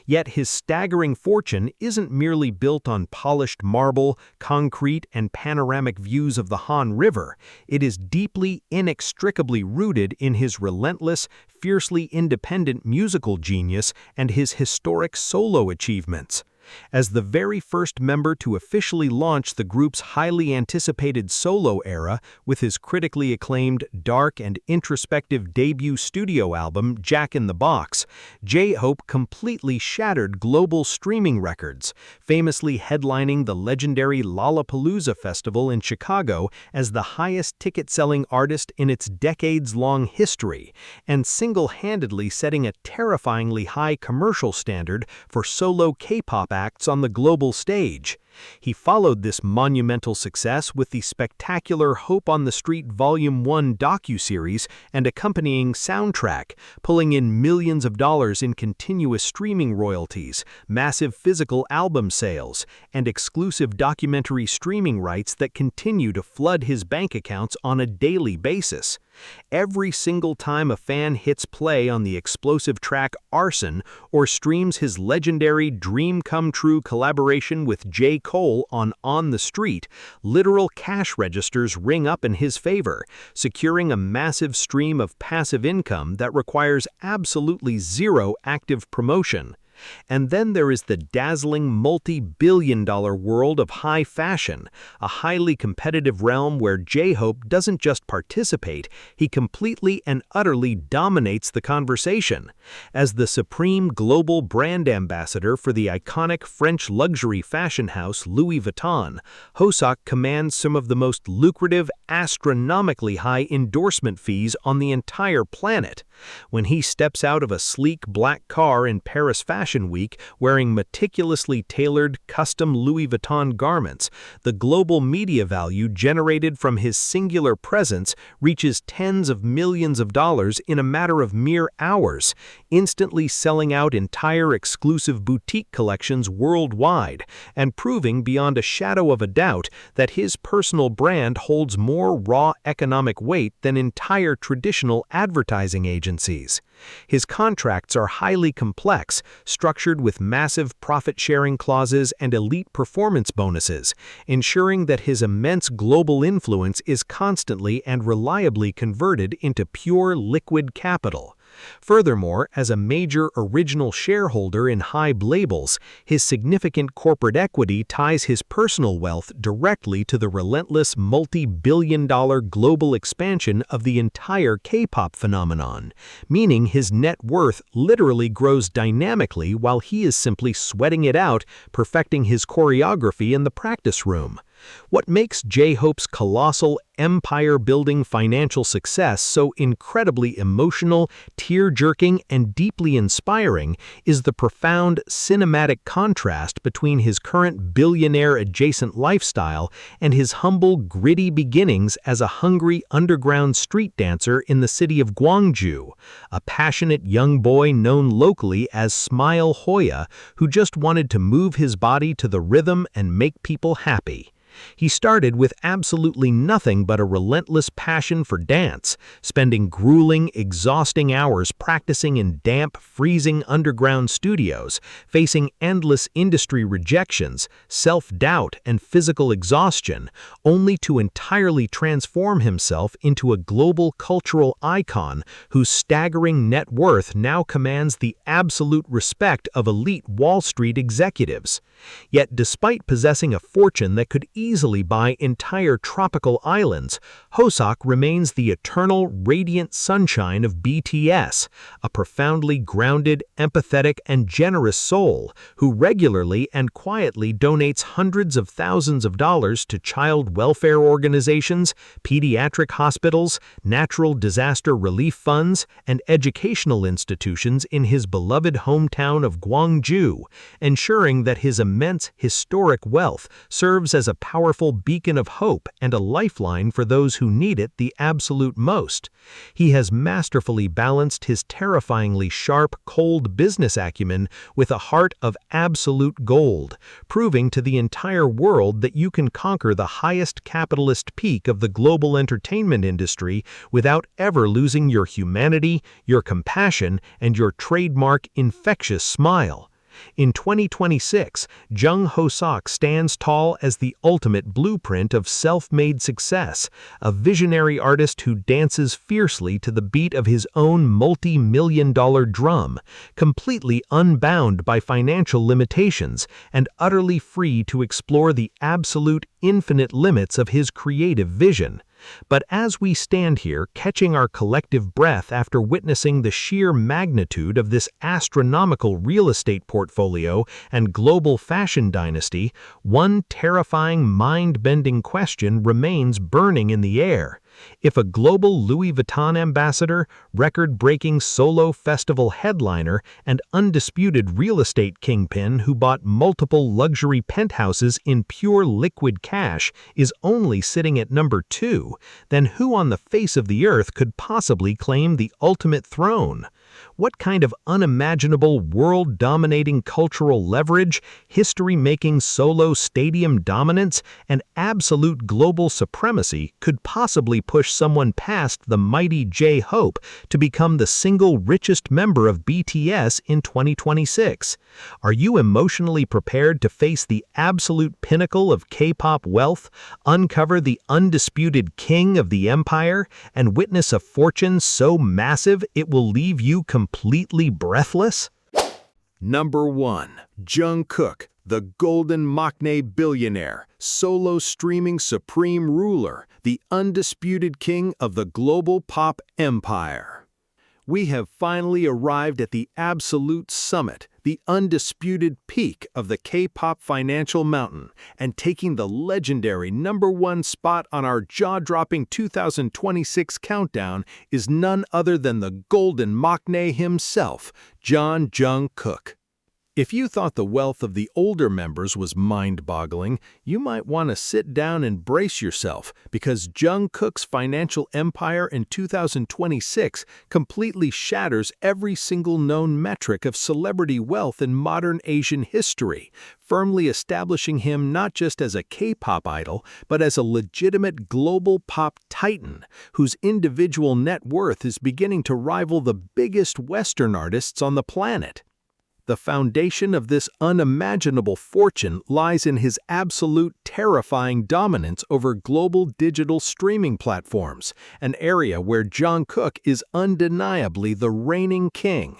Yet his staggering fortune isn't merely built on polished marble, concrete, and panoramic views of the Han River. It is deeply, inextricably rooted in his relentless, fiercely independent musical genius and his historic solo achievements. As the very first member to officially launch the group's highly anticipated solo era with his critically acclaimed, dark and introspective debut studio album, Jack in the Box, J-Hope completely shattered global streaming records, famously headlining the legendary Lollapalooza Festival in Chicago as the highest ticket-selling artist in its decades-long history, and single-handedly setting a terrifyingly high commercial standard for solo K-pop acts on the global stage. He followed this monumental success with the spectacular Hope on the Street Volume 1 docuseries and accompanying soundtrack, pulling in millions of dollars in continuous streaming royalties, massive physical album sales, and exclusive documentary streaming rights that continue to flood his bank accounts on a daily basis. Every single time a fan hits play on the explosive track Arson or streams his legendary Dream Come True collaboration with J. Cole on the Street, literal cash registers ring up in his favor, securing a massive stream of passive income that requires absolutely zero active promotion.
And then there is the dazzling multi-billion-dollar world of high fashion, a highly competitive realm where J-Hope doesn't just participate, he completely and utterly dominates the conversation. As the supreme global brand ambassador for the iconic French luxury fashion house Louis Vuitton, Hoseok commands some of the most lucrative, astronomically high endorsement fees on the entire planet. When he steps out of a sleek black car in Paris Fashion Week wearing meticulously tailored custom Louis Vuitton garments, the global media value generated from his singular presence reaches tens of millions of dollars in a matter of mere hours, instantly selling out entire exclusive boutique collections worldwide, and proving beyond a shadow of a doubt that his personal brand holds more raw economic weight than entire traditional advertising agencies. His contracts are highly complex, structured with massive profit-sharing clauses and elite performance bonuses, ensuring that his immense global influence is constantly and reliably converted into pure liquid capital. Furthermore, as a major original shareholder in Hybe labels, his significant corporate equity ties his personal wealth directly to the relentless multi-billion-dollar global expansion of the entire K-pop phenomenon, meaning his net worth literally grows dynamically while he is simply sweating it out, perfecting his choreography in the practice room. What makes J-Hope's colossal, empire-building financial success so incredibly emotional, tear-jerking, and deeply inspiring is the profound cinematic contrast between his current billionaire-adjacent lifestyle and his humble, gritty beginnings as a hungry underground street dancer in the city of Gwangju, a passionate young boy known locally as Smile Hoya who just wanted to move his body to the rhythm and make people happy. He started with absolutely nothing but a relentless passion for dance, spending grueling, exhausting hours practicing in damp, freezing underground studios, facing endless industry rejections, self-doubt, and physical exhaustion, only to entirely transform himself into a global cultural icon whose staggering net worth now commands the absolute respect of elite Wall Street executives. Yet despite possessing a fortune that could easily buy entire tropical islands, Hoseok remains the eternal, radiant sunshine of BTS, a profoundly grounded, empathetic, and generous soul who regularly and quietly donates hundreds of thousands of dollars to child welfare organizations, pediatric hospitals, natural disaster relief funds, and educational institutions in his beloved hometown of Gwangju, ensuring that his immense historic wealth serves as a powerful beacon of hope and a lifeline for those who need it the absolute most. He has masterfully balanced his terrifyingly sharp, cold business acumen with a heart of absolute gold, proving to the entire world that you can conquer the highest capitalist peak of the global entertainment industry without ever losing your humanity, your compassion, and your trademark infectious smile. In 2026, Jung Hoseok stands tall as the ultimate blueprint of self-made success, a visionary artist who dances fiercely to the beat of his own multi-million-dollar drum, completely unbound by financial limitations and utterly free to explore the absolute infinite limits of his creative vision. But as we stand here catching our collective breath after witnessing the sheer magnitude of this astronomical real estate portfolio and global fashion dynasty, one terrifying, mind-bending question remains burning in the air. If a global Louis Vuitton ambassador, record-breaking solo festival headliner, and undisputed real estate kingpin who bought multiple luxury penthouses in pure liquid cash is only sitting at number 2, then who on the face of the earth could possibly claim the ultimate throne? What kind of unimaginable, world-dominating cultural leverage, history-making solo stadium dominance, and absolute global supremacy could possibly push someone past the mighty J-Hope to become the single richest member of BTS in 2026? Are you emotionally prepared to face the absolute pinnacle of K-pop wealth, uncover the undisputed king of the empire, and witness a fortune so massive it will leave you completely breathless?
Number 1. Jungkook, the golden maknae billionaire, solo streaming supreme ruler, the undisputed king of the global pop empire. We have finally arrived at the absolute summit, the undisputed peak of the K-pop financial mountain, and taking the legendary #1 spot on our jaw-dropping 2026 countdown is none other than the golden maknae himself, Jungkook. If you thought the wealth of the older members was mind-boggling, you might want to sit down and brace yourself, because Jungkook's financial empire in 2026 completely shatters every single known metric of celebrity wealth in modern Asian history, firmly establishing him not just as a K-pop idol, but as a legitimate global pop titan, whose individual net worth is beginning to rival the biggest Western artists on the planet. The foundation of this unimaginable fortune lies in his absolute terrifying dominance over global digital streaming platforms, an area where Jungkook is undeniably the reigning king.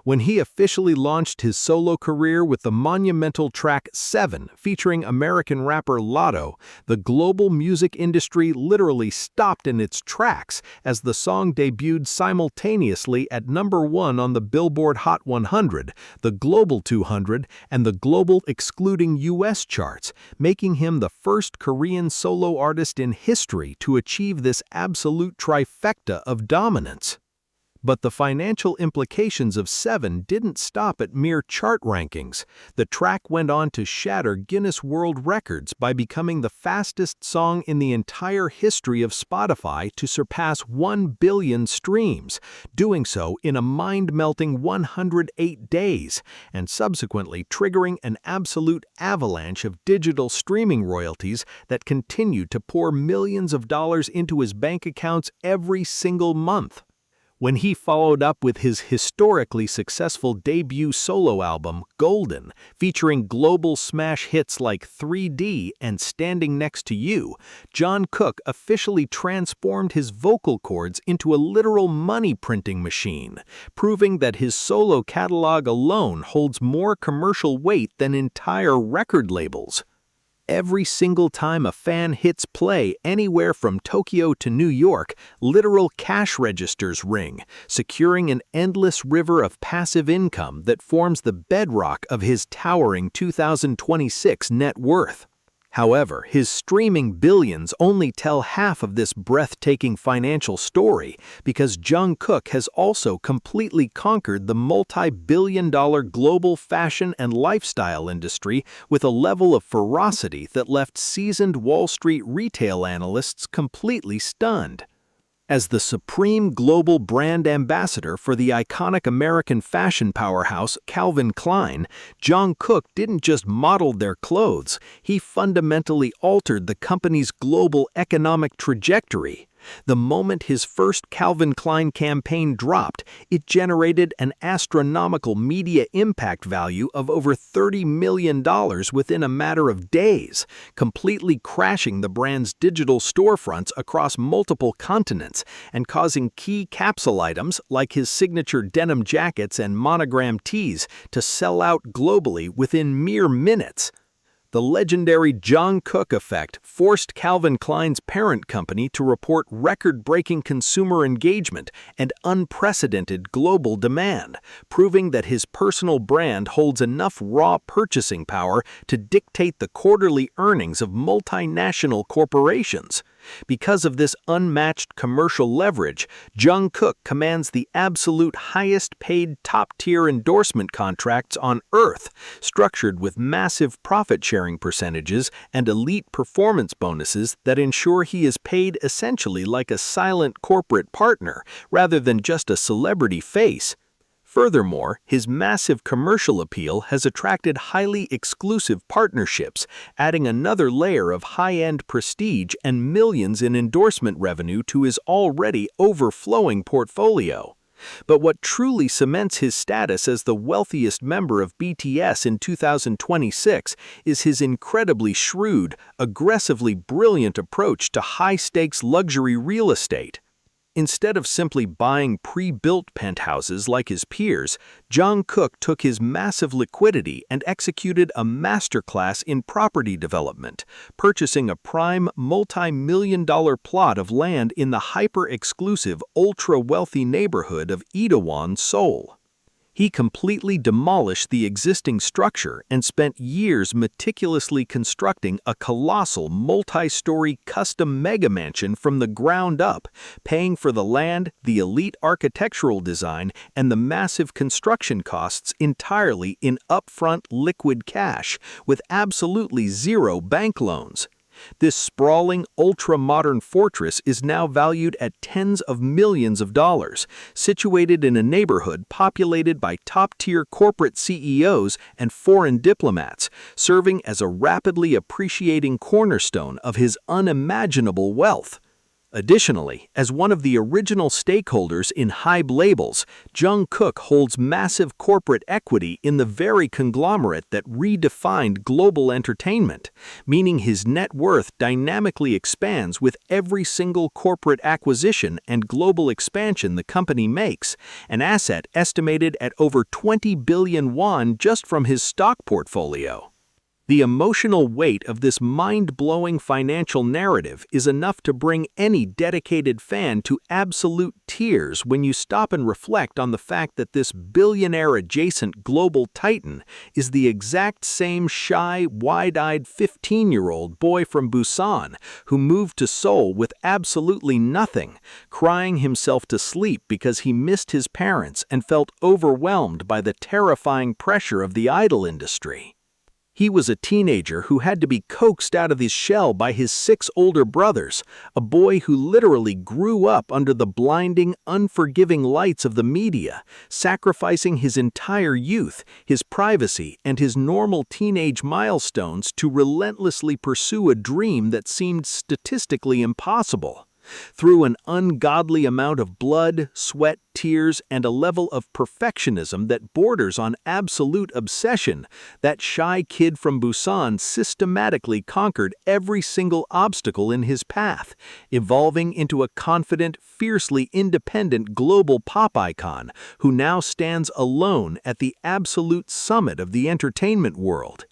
When he officially launched his solo career with the monumental track 7 featuring American rapper Lotto, the global music industry literally stopped in its tracks as the song debuted simultaneously at #1 on the Billboard Hot 100, the Global 200, and the Global excluding US charts, making him the first Korean solo artist in history to achieve this absolute trifecta of dominance. But the financial implications of 7 didn't stop at mere chart rankings. The track went on to shatter Guinness World Records by becoming the fastest song in the entire history of Spotify to surpass 1 billion streams, doing so in a mind-melting 108 days, and subsequently triggering an absolute avalanche of digital streaming royalties that continued to pour millions of dollars into his bank accounts every single month. When he followed up with his historically successful debut solo album, Golden, featuring global smash hits like 3D and Standing Next to You, Jungkook officially transformed his vocal cords into a literal money-printing machine, proving that his solo catalog alone holds more commercial weight than entire record labels. Every single time a fan hits play anywhere from Tokyo to New York, literal cash registers ring, securing an endless river of passive income that forms the bedrock of his towering 2026 net worth. However, his streaming billions only tell half of this breathtaking financial story, because Jungkook has also completely conquered the multi-billion-dollar global fashion and lifestyle industry with a level of ferocity that left seasoned Wall Street retail analysts completely stunned. As the supreme global brand ambassador for the iconic American fashion powerhouse Calvin Klein, Jungkook didn't just model their clothes, he fundamentally altered the company's global economic trajectory. The moment his first Calvin Klein campaign dropped, it generated an astronomical media impact value of over $30 million within a matter of days, completely crashing the brand's digital storefronts across multiple continents and causing key capsule items like his signature denim jackets and monogram tees to sell out globally within mere minutes. The legendary Jungkook effect forced Calvin Klein's parent company to report record-breaking consumer engagement and unprecedented global demand, proving that his personal brand holds enough raw purchasing power to dictate the quarterly earnings of multinational corporations. Because of this unmatched commercial leverage, Jungkook commands the absolute highest-paid top-tier endorsement contracts on Earth, structured with massive profit-sharing percentages and elite performance bonuses that ensure he is paid essentially like a silent corporate partner rather than just a celebrity face. Furthermore, his massive commercial appeal has attracted highly exclusive partnerships, adding another layer of high-end prestige and millions in endorsement revenue to his already overflowing portfolio. But what truly cements his status as the wealthiest member of BTS in 2026 is his incredibly shrewd, aggressively brilliant approach to high-stakes luxury real estate.
Instead of simply buying pre-built penthouses like his peers, Jungkook took his massive liquidity and executed a masterclass in property development, purchasing a prime multi-million-dollar plot of land in the hyper-exclusive, ultra-wealthy neighborhood of Itaewon, Seoul. He completely demolished the existing structure and spent years meticulously constructing a colossal multi-story custom mega-mansion from the ground up, paying for the land, the elite architectural design, and the massive construction costs entirely in upfront liquid cash, with absolutely zero bank loans. This sprawling, ultra-modern fortress is now valued at tens of millions of dollars, situated in a neighborhood populated by top-tier corporate CEOs and foreign diplomats, serving as a rapidly appreciating cornerstone of his unimaginable wealth. Additionally, as one of the original stakeholders in Hybe Labels, Jungkook holds massive corporate equity in the very conglomerate that redefined global entertainment, meaning his net worth dynamically expands with every single corporate acquisition and global expansion the company makes, an asset estimated at over 20 billion won just from his stock portfolio. The emotional weight of this mind-blowing financial narrative is enough to bring any dedicated fan to absolute tears when you stop and reflect on the fact that this billionaire-adjacent global titan is the exact same shy, wide-eyed 15-year-old boy from Busan who moved to Seoul with absolutely nothing, crying himself to sleep because he missed his parents and felt overwhelmed by the terrifying pressure of the idol industry. He was a teenager who had to be coaxed out of his shell by his 6 older brothers, a boy who literally grew up under the blinding, unforgiving lights of the media, sacrificing his entire youth, his privacy, and his normal teenage milestones to relentlessly pursue a dream that seemed statistically impossible. Through an ungodly amount of blood, sweat, tears, and a level of perfectionism that borders on absolute obsession, that shy kid from Busan systematically conquered every single obstacle in his path, evolving into a confident, fiercely independent global pop icon who now stands alone at the absolute summit of the entertainment world.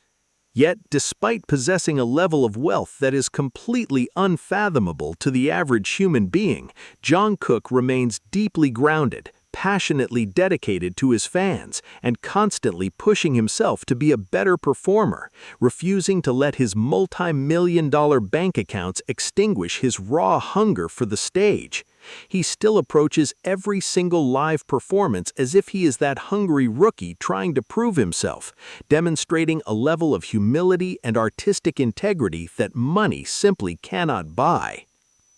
Yet, despite possessing a level of wealth that is completely unfathomable to the average human being, Jungkook remains deeply grounded, passionately dedicated to his fans, and constantly pushing himself to be a better performer, refusing to let his multi-million-dollar bank accounts extinguish his raw hunger for the stage. He still approaches every single live performance as if he is that hungry rookie trying to prove himself, demonstrating a level of humility and artistic integrity that money simply cannot buy.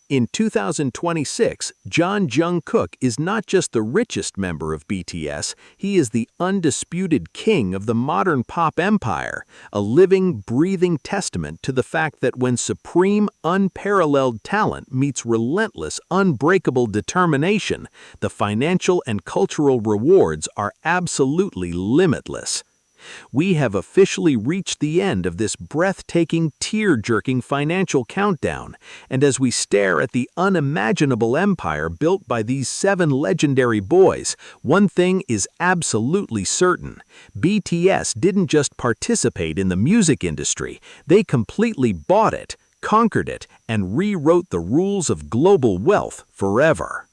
In 2026, Jungkook is not just the richest member of BTS, he is the undisputed king of the modern pop empire, a living, breathing testament to the fact that when supreme, unparalleled talent meets relentless, unbreakable determination, the financial and cultural rewards are absolutely limitless. We have officially reached the end of this breathtaking, tear-jerking financial countdown, and as we stare at the unimaginable empire built by these 7 legendary boys, one thing is absolutely certain. BTS didn't just participate in the music industry, they completely bought it, conquered it, and rewrote the rules of global wealth forever.